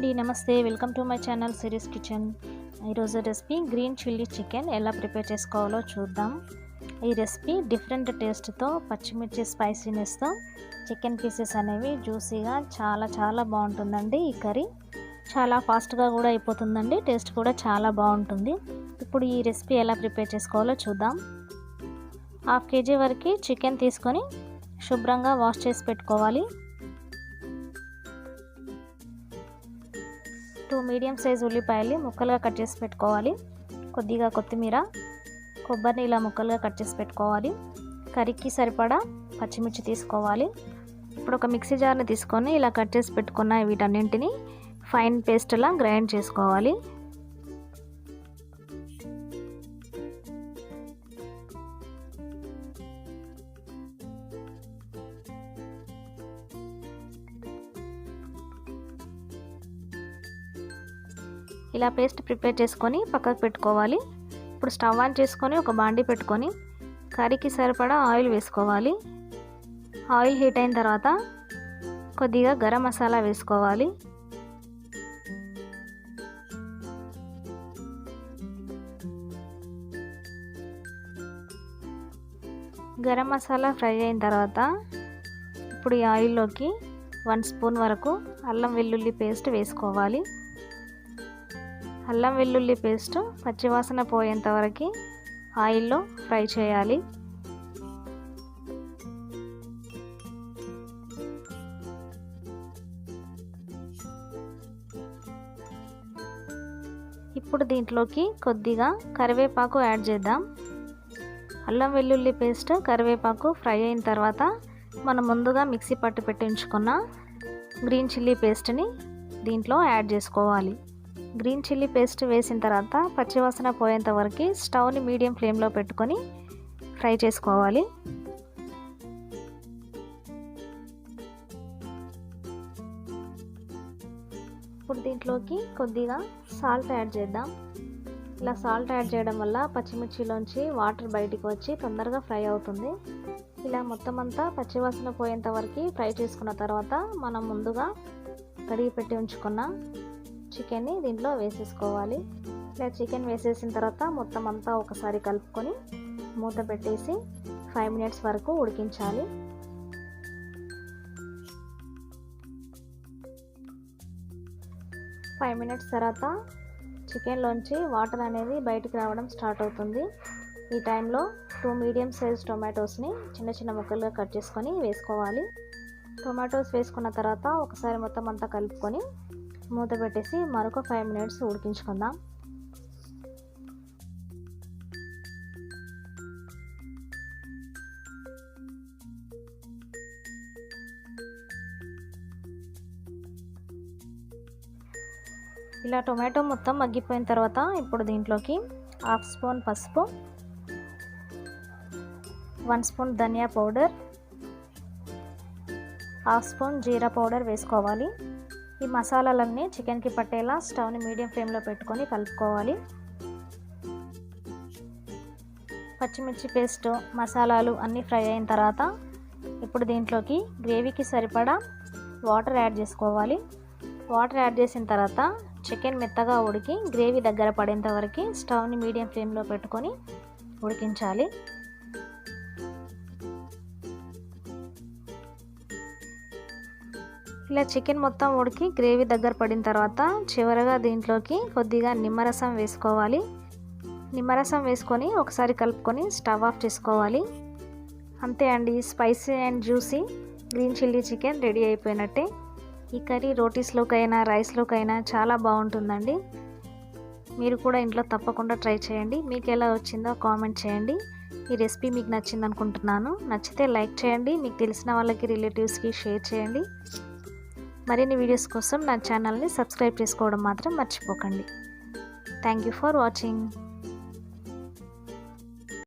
అండి, నమస్తే. Welcome to my channel series kitchen. ఈరోజు రెసిపీ గ్రీన్ చిల్లీ చికెన్ ఎలా ప్రిపేర్ చేసుకోవాలో చూద్దాం. ఈ రెసిపీ డిఫరెంట్ టేస్ట్తో, పచ్చిమిర్చి స్పైసీనెస్తో చికెన్ పీసెస్ అనేవి జ్యూసీగా చాలా బాగుంటుందండి. ఈ కర్రీ చాలా ఫాస్ట్గా కూడా అయిపోతుందండి. టేస్ట్ కూడా చాలా బాగుంటుంది. ఇప్పుడు ఈ రెసిపీ ఎలా ప్రిపేర్ చేసుకోవాలో చూద్దాం. 1/2 kg వరకు చికెన్ తీసుకొని శుభ్రంగా వాష్ చేసి పెట్టుకోవాలి. 2 మీడియం సైజ్ ఉల్లిపాయలు ముక్కలుగా కట్ చేసి పెట్టుకోవాలి. కొద్దిగా కొత్తిమీర, కొబ్బరిని ఇలా ముక్కలుగా కట్ చేసి పెట్టుకోవాలి. కర్రీకి సరిపడా పచ్చిమిర్చి తీసుకోవాలి. ఇప్పుడు ఒక మిక్సీ జార్ని తీసుకొని ఇలా కట్ చేసి పెట్టుకున్న వీటన్నింటినీ ఫైన్ పేస్ట్లా గ్రైండ్ చేసుకోవాలి. ఇలా పేస్ట్ ప్రిపేర్ చేసుకొని పక్కకు పెట్టుకోవాలి. ఇప్పుడు స్టవ్ ఆన్ చేసుకొని ఒక బాండీ పెట్టుకొని కర్రీకి సరిపడా ఆయిల్ వేసుకోవాలి. ఆయిల్ హీట్ అయిన తర్వాత కొద్దిగా గరం మసాలా వేసుకోవాలి. గరం మసాలా ఫ్రై అయిన తర్వాత ఇప్పుడు ఈ ఆయిల్లోకి 1 స్పూన్ వరకు అల్లం వెల్లుల్లి పేస్ట్ వేసుకోవాలి. అల్లం వెల్లుల్లి పేస్ట్ పచ్చివాసన పోయేంత వరకు ఆయిల్లో ఫ్రై చేయాలి. ఇప్పుడు దీంట్లోకి కొద్దిగా కరివేపాకు యాడ్ చేద్దాం. అల్లం వెల్లుల్లి పేస్ట్, కరివేపాకు ఫ్రై అయిన తర్వాత మనం ముందుగా మిక్సీ పట్టి పెట్టి ఉంచుకున్న గ్రీన్ చిల్లీ పేస్ట్ని దీంట్లో యాడ్ చేసుకోవాలి. గ్రీన్ చిల్లీ పేస్ట్ వేసిన తర్వాత పచ్చివాసన పోయేంత వరకు స్టవ్ని మీడియం ఫ్లేమ్లో పెట్టుకొని ఫ్రై చేసుకోవాలి. ఇప్పుడు దీంట్లోకి కొద్దిగా సాల్ట్ యాడ్ చేద్దాం. ఇలా సాల్ట్ యాడ్ చేయడం వల్ల పచ్చిమిర్చిలోంచి వాటర్ బయటికి వచ్చి తొందరగా ఫ్రై అవుతుంది. ఇలా మొత్తం అంతా పచ్చివాసన పోయేంత వరకు ఫ్రై చేసుకున్న తర్వాత మనం ముందుగా కడిగి పెట్టి ఉంచుకున్న చికెన్ని దీంట్లో వేసేసుకోవాలి. ఇలా చికెన్ వేసేసిన తర్వాత మొత్తం అంతా ఒకసారి కలుపుకొని మూత పెట్టేసి 5 మినిట్స్ వరకు ఉడికించాలి. ఫైవ్ మినిట్స్ తర్వాత చికెన్లోంచి వాటర్ అనేది బయటికి రావడం స్టార్ట్ అవుతుంది. ఈ టైంలో 2 మీడియం సైజ్ టొమాటోస్ని చిన్న ముక్కలుగా కట్ చేసుకొని వేసుకోవాలి. టొమాటోస్ వేసుకున్న తర్వాత ఒకసారి మొత్తం అంతా కలుపుకొని మూత పెట్టేసి మరొక 5 మినిట్స్ ఉడికించుకుందాం. ఇలా టొమాటో మొత్తం మగ్గిపోయిన తర్వాత ఇప్పుడు దీంట్లోకి 1/2 స్పూన్ పసుపు, 1 స్పూన్ ధనియా పౌడర్, 1/2 స్పూన్ జీరా పౌడర్ వేసుకోవాలి. ఈ మసాలాలన్నీ చికెన్కి పట్టేలా స్టవ్ని మీడియం ఫ్లేమ్లో పెట్టుకొని కలుపుకోవాలి. పచ్చిమిర్చి పేస్ట్, మసాలాలు అన్నీ ఫ్రై అయిన తర్వాత ఇప్పుడు దీంట్లోకి గ్రేవీకి సరిపడా వాటర్ యాడ్ చేసుకోవాలి. వాటర్ యాడ్ చేసిన తర్వాత చికెన్ మెత్తగా ఉడికి గ్రేవీ దగ్గర పడేంత వరకు స్టవ్ని మీడియం ఫ్లేమ్లో పెట్టుకొని ఉడికించాలి. ఇలా చికెన్ మొత్తం ఉడికి గ్రేవీ దగ్గర పడిన తర్వాత చివరగా దీంట్లోకి కొద్దిగా నిమ్మరసం వేసుకోవాలి. నిమ్మరసం వేసుకొని ఒకసారి కలుపుకొని స్టవ్ ఆఫ్ చేసుకోవాలి. అంతే అండి, spicy and juicy green chilli chicken ready అయిపోయినట్టే. ఈ కర్రీ రోటీస్లోకైనా రైస్లోకైనా చాలా బాగుంటుందండి. మీరు కూడా ఇంట్లో తప్పకుండా ట్రై చేయండి. మీకు ఎలా వచ్చిందో కామెంట్ చేయండి. ఈ రెసిపీ మీకు నచ్చింది అనుకుంటున్నాను. నచ్చితే లైక్ చేయండి. మీకు తెలిసిన వాళ్ళకి, రిలేటివ్స్కి షేర్ చేయండి. మరిన్ని వీడియోస్ కోసం నా ఛానల్ని సబ్స్క్రైబ్ చేసుకోవడం మాత్రం మర్చిపోకండి. Thank you for watching.